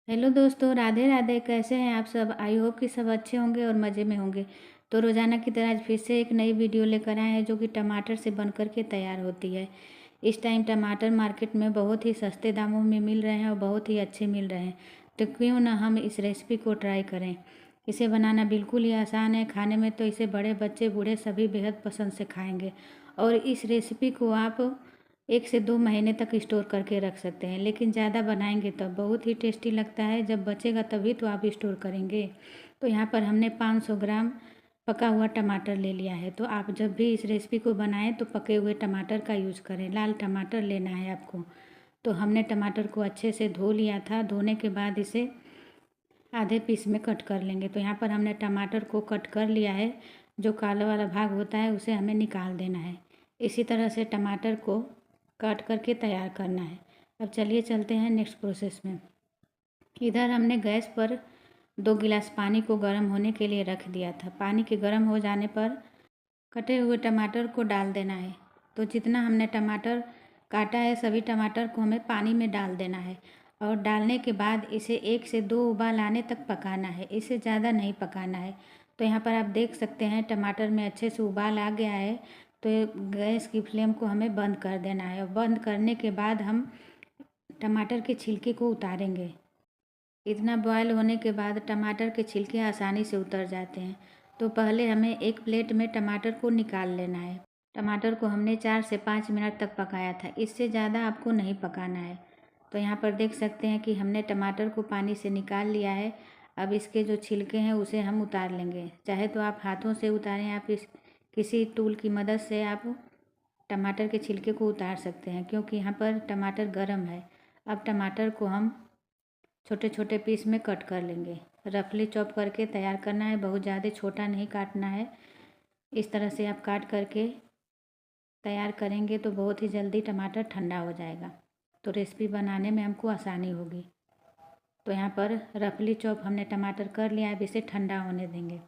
Hello दोस्तों, राधे राधे। कैसे हैं आप सब? आई होप कि सब अच्छे होंगे और मज़े में होंगे। तो रोज़ाना की तरह आज फिर से एक नई वीडियो लेकर आए हैं जो कि टमाटर से बनकर के तैयार होती है। इस टाइम टमाटर मार्केट में बहुत ही सस्ते दामों में मिल रहे हैं और बहुत ही अच्छे मिल रहे हैं। तो क्यों ना हम इस रेसिपी को ट्राई करें। इसे बनाना बिल्कुल ही आसान है। खाने में तो इसे बड़े बच्चे बूढ़े सभी बेहद पसंद से खाएँगे। और इस रेसिपी को आप 1 से 2 महीने तक स्टोर करके रख सकते हैं, लेकिन ज़्यादा बनाएंगे तब बहुत ही टेस्टी लगता है। जब बचेगा तभी तो आप स्टोर करेंगे। तो यहाँ पर हमने 500 ग्राम पका हुआ टमाटर ले लिया है। तो आप जब भी इस रेसिपी को बनाएं तो पके हुए टमाटर का यूज़ करें। लाल टमाटर लेना है आपको। तो हमने टमाटर को अच्छे से धो लिया था। धोने के बाद इसे आधे पीस में कट कर लेंगे। तो यहाँ पर हमने टमाटर को कट कर लिया है। जो काला वाला भाग होता है उसे हमें निकाल देना है। इसी तरह से टमाटर को काट करके तैयार करना है। अब चलिए चलते हैं नेक्स्ट प्रोसेस में। इधर हमने गैस पर 2 गिलास पानी को गर्म होने के लिए रख दिया था। पानी के गर्म हो जाने पर कटे हुए टमाटर को डाल देना है। तो जितना हमने टमाटर काटा है सभी टमाटर को हमें पानी में डाल देना है। और डालने के बाद इसे 1 से 2 उबाल आने तक पकाना है। इसे ज़्यादा नहीं पकाना है। तो यहाँ पर आप देख सकते हैं टमाटर में अच्छे से उबाल आ गया है। तो गैस की फ्लेम को हमें बंद कर देना है। और बंद करने के बाद हम टमाटर के छिलके को उतारेंगे। इतना बॉयल होने के बाद टमाटर के छिलके आसानी से उतर जाते हैं। तो पहले हमें एक प्लेट में टमाटर को निकाल लेना है। टमाटर को हमने 4 से 5 मिनट तक पकाया था। इससे ज़्यादा आपको नहीं पकाना है। तो यहाँ पर देख सकते हैं कि हमने टमाटर को पानी से निकाल लिया है। अब इसके जो छिलके हैं उसे हम उतार लेंगे। चाहे तो आप हाथों से उतारें, आप इस किसी टूल की मदद से आप टमाटर के छिलके को उतार सकते हैं, क्योंकि यहाँ पर टमाटर गर्म है। अब टमाटर को हम छोटे छोटे पीस में कट कर लेंगे। रफली चॉप करके तैयार करना है, बहुत ज़्यादा छोटा नहीं काटना है। इस तरह से आप काट करके तैयार करेंगे तो बहुत ही जल्दी टमाटर ठंडा हो जाएगा। तो रेसिपी बनाने में हमको आसानी होगी। तो यहाँ पर रफली चॉप हमने टमाटर कर लिया है। अब इसे ठंडा होने देंगे।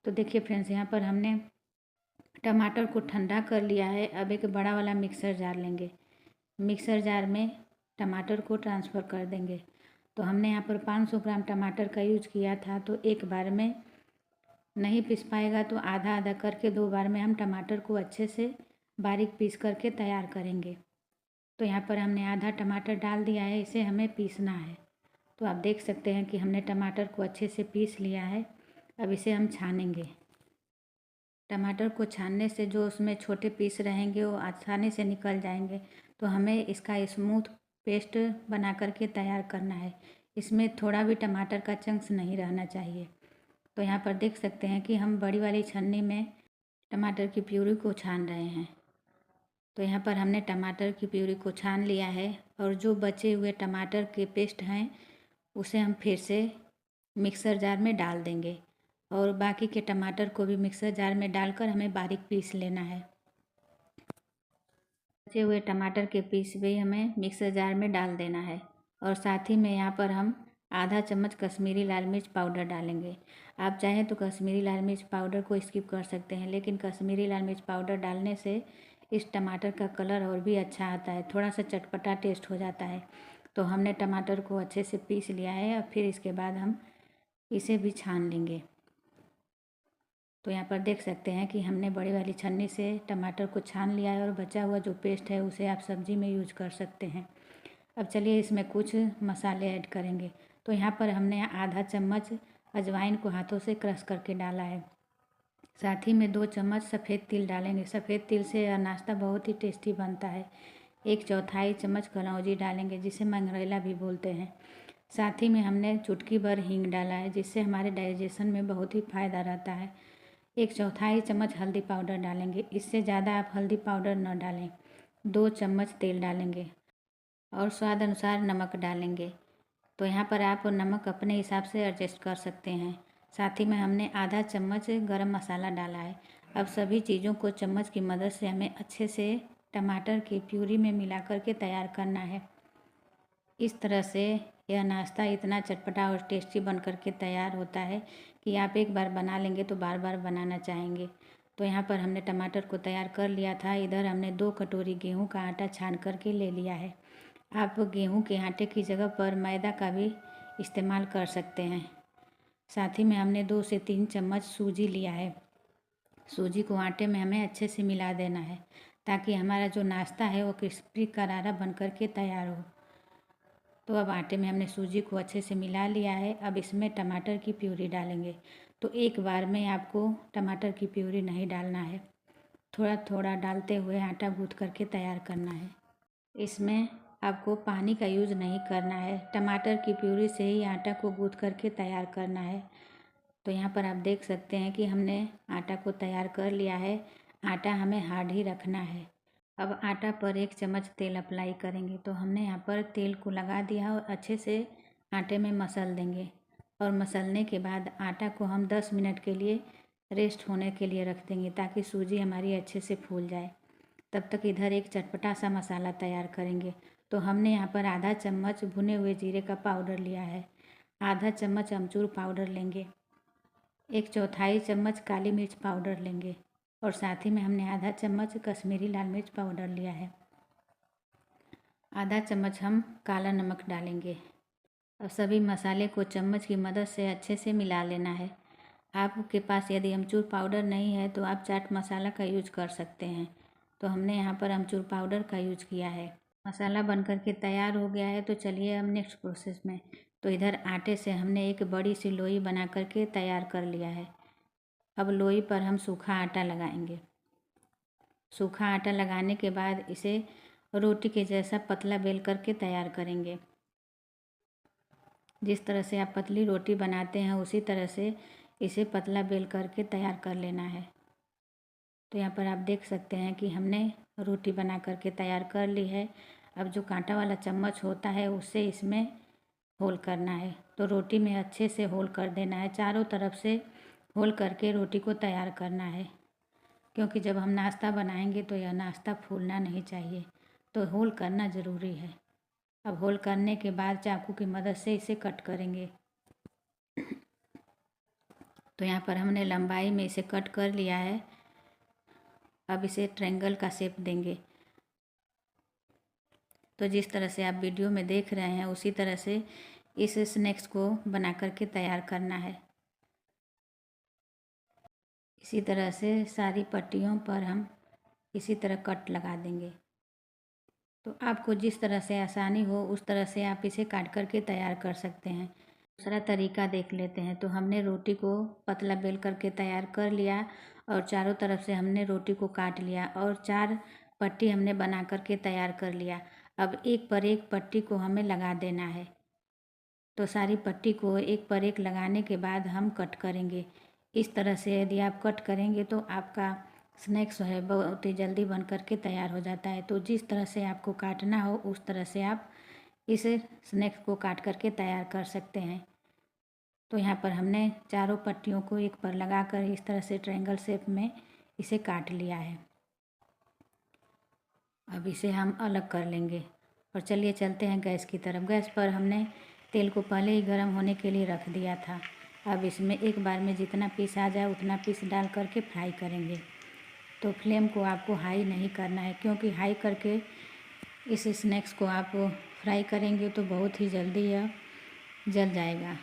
तो देखिए फ्रेंड्स, यहाँ पर हमने टमाटर को ठंडा कर लिया है। अब एक बड़ा वाला मिक्सर जार लेंगे। मिक्सर जार में टमाटर को ट्रांसफ़र कर देंगे। तो हमने यहाँ पर 500 ग्राम टमाटर का यूज किया था। तो एक बार में नहीं पीस पाएगा तो आधा आधा करके 2 बार में हम टमाटर को अच्छे से बारीक पीस करके तैयार करेंगे। तो यहाँ पर हमने आधा टमाटर डाल दिया है। इसे हमें पीसना है। तो आप देख सकते हैं कि हमने टमाटर को अच्छे से पीस लिया है। अब इसे हम छानेंगे। टमाटर को छानने से जो उसमें छोटे पीस रहेंगे वो आसानी से निकल जाएंगे। तो हमें इसका स्मूथ पेस्ट बना करके तैयार करना है। इसमें थोड़ा भी टमाटर का चंक्स नहीं रहना चाहिए। तो यहाँ पर देख सकते हैं कि हम बड़ी वाली छन्नी में टमाटर की प्यूरी को छान रहे हैं। तो यहाँ पर हमने टमाटर की प्यूरी को छान लिया है। और जो बचे हुए टमाटर के पेस्ट हैं उसे हम फिर से मिक्सर जार में डाल देंगे। और बाकी के टमाटर को भी मिक्सर जार में डालकर हमें बारीक पीस लेना है। बचे हुए टमाटर के पीस भी हमें मिक्सर जार में डाल देना है। और साथ ही में यहाँ पर हम आधा चम्मच कश्मीरी लाल मिर्च पाउडर डालेंगे। आप चाहें तो कश्मीरी लाल मिर्च पाउडर को स्किप कर सकते हैं, लेकिन कश्मीरी लाल मिर्च पाउडर डालने से इस टमाटर का कलर और भी अच्छा आता है, थोड़ा सा चटपटा टेस्ट हो जाता है। तो हमने टमाटर को अच्छे से पीस लिया है। और फिर इसके बाद हम इसे भी छान लेंगे। तो यहाँ पर देख सकते हैं कि हमने बड़ी वाली छन्नी से टमाटर को छान लिया है। और बचा हुआ जो पेस्ट है उसे आप सब्जी में यूज कर सकते हैं। अब चलिए इसमें कुछ मसाले ऐड करेंगे। तो यहाँ पर हमने आधा चम्मच अजवाइन को हाथों से क्रश करके डाला है। साथ ही में 2 चम्मच सफ़ेद तिल डालेंगे। सफ़ेद तिल से यह नाश्ता बहुत ही टेस्टी बनता है। 1/4 चम्मच कलौंजी डालेंगे, जिसे मंगरैला भी बोलते हैं। साथ ही में हमने चुटकी भर हींग डाला है, जिससे हमारे डाइजेशन में बहुत ही फ़ायदा रहता है। 1/4 चम्मच हल्दी पाउडर डालेंगे। इससे ज़्यादा आप हल्दी पाउडर न डालें। 2 चम्मच तेल डालेंगे और स्वाद अनुसार नमक डालेंगे। तो यहाँ पर आप नमक अपने हिसाब से एडजस्ट कर सकते हैं। साथ ही में हमने आधा चम्मच गरम मसाला डाला है। अब सभी चीज़ों को चम्मच की मदद से हमें अच्छे से टमाटर की प्यूरी में मिला करके तैयार करना है। इस तरह से यह नाश्ता इतना चटपटा और टेस्टी बन करके तैयार होता है कि आप एक बार बना लेंगे तो बार बार बनाना चाहेंगे। तो यहाँ पर हमने टमाटर को तैयार कर लिया था। इधर हमने 2 कटोरी गेहूं का आटा छान करके ले लिया है। आप गेहूं के आटे की जगह पर मैदा का भी इस्तेमाल कर सकते हैं। साथ ही में हमने 2 से 3 चम्मच सूजी लिया है। सूजी को आटे में हमें अच्छे से मिला देना है ताकि हमारा जो नाश्ता है वो क्रिस्पी करारा बन कर के तैयार हो। तो अब आटे में हमने सूजी को अच्छे से मिला लिया है। अब इसमें टमाटर की प्यूरी डालेंगे। तो एक बार में आपको टमाटर की प्यूरी नहीं डालना है, थोड़ा थोड़ा डालते हुए आटा गूँथ करके तैयार करना है। इसमें आपको पानी का यूज़ नहीं करना है, टमाटर की प्यूरी से ही आटा को गूँथ करके तैयार करना है। तो यहाँ पर आप देख सकते हैं कि हमने आटा को तैयार कर लिया है। आटा हमें हार्ड ही रखना है। अब आटा पर 1 चम्मच तेल अप्लाई करेंगे। तो हमने यहाँ पर तेल को लगा दिया और अच्छे से आटे में मसल देंगे। और मसलने के बाद आटा को हम 10 मिनट के लिए रेस्ट होने के लिए रख देंगे ताकि सूजी हमारी अच्छे से फूल जाए। तब तक इधर एक चटपटा सा मसाला तैयार करेंगे। तो हमने यहाँ पर आधा चम्मच भुने हुए जीरे का पाउडर लिया है, आधा चम्मच अमचूर पाउडर लेंगे, 1/4 चम्मच काली मिर्च पाउडर लेंगे और साथ ही में हमने आधा चम्मच कश्मीरी लाल मिर्च पाउडर लिया है। आधा चम्मच हम काला नमक डालेंगे। अब सभी मसाले को चम्मच की मदद से अच्छे से मिला लेना है। आपके पास यदि अमचूर पाउडर नहीं है तो आप चाट मसाला का यूज कर सकते हैं। तो हमने यहाँ पर अमचूर पाउडर का यूज किया है। मसाला बनकर के तैयार हो गया है। तो चलिए हम नेक्स्ट प्रोसेस में। तो इधर आटे से हमने एक बड़ी सी लोई बना करके तैयार कर लिया है। अब लोई पर हम सूखा आटा लगाएंगे। सूखा आटा लगाने के बाद इसे रोटी के जैसा पतला बेल करके तैयार करेंगे। जिस तरह से आप पतली रोटी बनाते हैं उसी तरह से इसे पतला बेल करके तैयार कर लेना है। तो यहाँ पर आप देख सकते हैं कि हमने रोटी बना करके तैयार कर ली है। अब जो कांटा वाला चम्मच होता है उससे इसमें होल करना है। तो रोटी में अच्छे से होल कर देना है, चारों तरफ से होल करके रोटी को तैयार करना है। क्योंकि जब हम नाश्ता बनाएंगे तो यह नाश्ता फूलना नहीं चाहिए, तो होल करना ज़रूरी है। अब होल करने के बाद चाकू की मदद से इसे कट करेंगे। तो यहाँ पर हमने लंबाई में इसे कट कर लिया है। अब इसे ट्रायंगल का शेप देंगे। तो जिस तरह से आप वीडियो में देख रहे हैं उसी तरह से इस स्नैक्स को बना करके तैयार करना है। इसी तरह से सारी पट्टियों पर हम इसी तरह कट लगा देंगे। तो आपको जिस तरह से आसानी हो उस तरह से आप इसे काट करके तैयार कर सकते हैं। दूसरा तरीका देख लेते हैं। तो हमने रोटी को पतला बेल करके तैयार कर लिया और चारों तरफ से हमने रोटी को काट लिया और 4 पट्टी हमने बना करके तैयार कर लिया। अब एक पर एक पट्टी को हमें लगा देना है। तो सारी पट्टी को एक पर एक लगाने के बाद हम कट करेंगे। इस तरह से यदि आप कट करेंगे तो आपका स्नैक्स है बहुत ही जल्दी बन करके तैयार हो जाता है। तो जिस तरह से आपको काटना हो उस तरह से आप इस स्नैक्स को काट करके तैयार कर सकते हैं। तो यहाँ पर हमने चारों पट्टियों को एक पर लगाकर इस तरह से ट्रायंगल शेप में इसे काट लिया है। अब इसे हम अलग कर लेंगे और चलिए चलते हैं गैस की तरफ। गैस पर हमने तेल को पहले ही गर्म होने के लिए रख दिया था। अब इसमें एक बार में जितना पीस आ जाए उतना पीस डाल करके फ्राई करेंगे। तो फ्लेम को आपको हाई नहीं करना है, क्योंकि हाई करके इस स्नैक्स को आप फ्राई करेंगे तो बहुत ही जल्दी यह जल जाएगा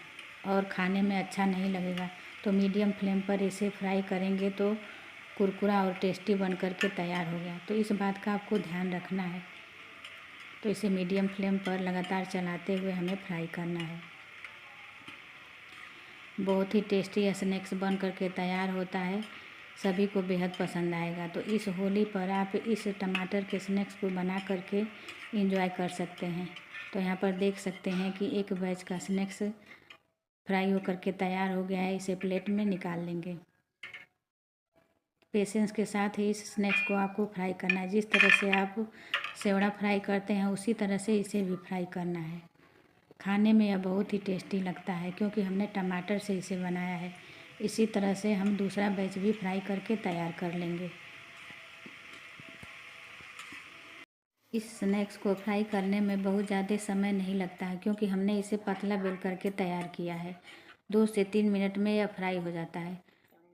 और खाने में अच्छा नहीं लगेगा। तो मीडियम फ्लेम पर इसे फ्राई करेंगे तो कुरकुरा और टेस्टी बन करके तैयार हो गया। तो इस बात का आपको ध्यान रखना है। तो इसे मीडियम फ्लेम पर लगातार चलाते हुए हमें फ्राई करना है। बहुत ही टेस्टी स्नैक्स बन करके तैयार होता है, सभी को बेहद पसंद आएगा। तो इस होली पर आप इस टमाटर के स्नैक्स को बना करके एंजॉय कर सकते हैं। तो यहाँ पर देख सकते हैं कि एक बैच का स्नैक्स फ्राई होकर के तैयार हो गया है। इसे प्लेट में निकाल लेंगे। पेशेंस के साथ ही इस स्नैक्स को आपको फ्राई करना है। जिस तरह से आप सेवड़ा फ्राई करते हैं उसी तरह से इसे भी फ्राई करना है। खाने में यह बहुत ही टेस्टी लगता है क्योंकि हमने टमाटर से इसे बनाया है। इसी तरह से हम दूसरा बैच भी फ्राई करके तैयार कर लेंगे। इस स्नैक्स को फ्राई करने में बहुत ज़्यादा समय नहीं लगता है, क्योंकि हमने इसे पतला बेल करके तैयार किया है। 2 से 3 मिनट में यह फ्राई हो जाता है।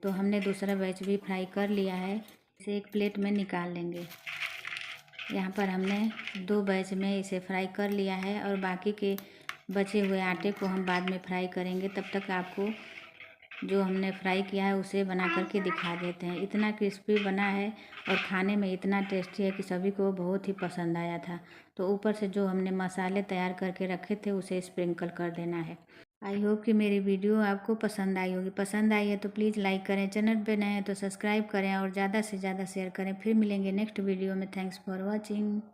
तो हमने दूसरा बैच भी फ्राई कर लिया है। इसे एक प्लेट में निकाल लेंगे। यहाँ पर हमने 2 बैच में इसे फ्राई कर लिया है और बाकी के बचे हुए आटे को हम बाद में फ्राई करेंगे। तब तक आपको जो हमने फ्राई किया है उसे बना करके दिखा देते हैं। इतना क्रिस्पी बना है और खाने में इतना टेस्टी है कि सभी को बहुत ही पसंद आया था। तो ऊपर से जो हमने मसाले तैयार करके रखे थे उसे स्प्रिंकल कर देना है। आई होप कि मेरी वीडियो आपको पसंद आई होगी। पसंद आई है तो प्लीज़ लाइक करें, चैनल पे नए हैं तो सब्सक्राइब करें और ज़्यादा से ज़्यादा शेयर करें। फिर मिलेंगे नेक्स्ट वीडियो में। Thanks for watching.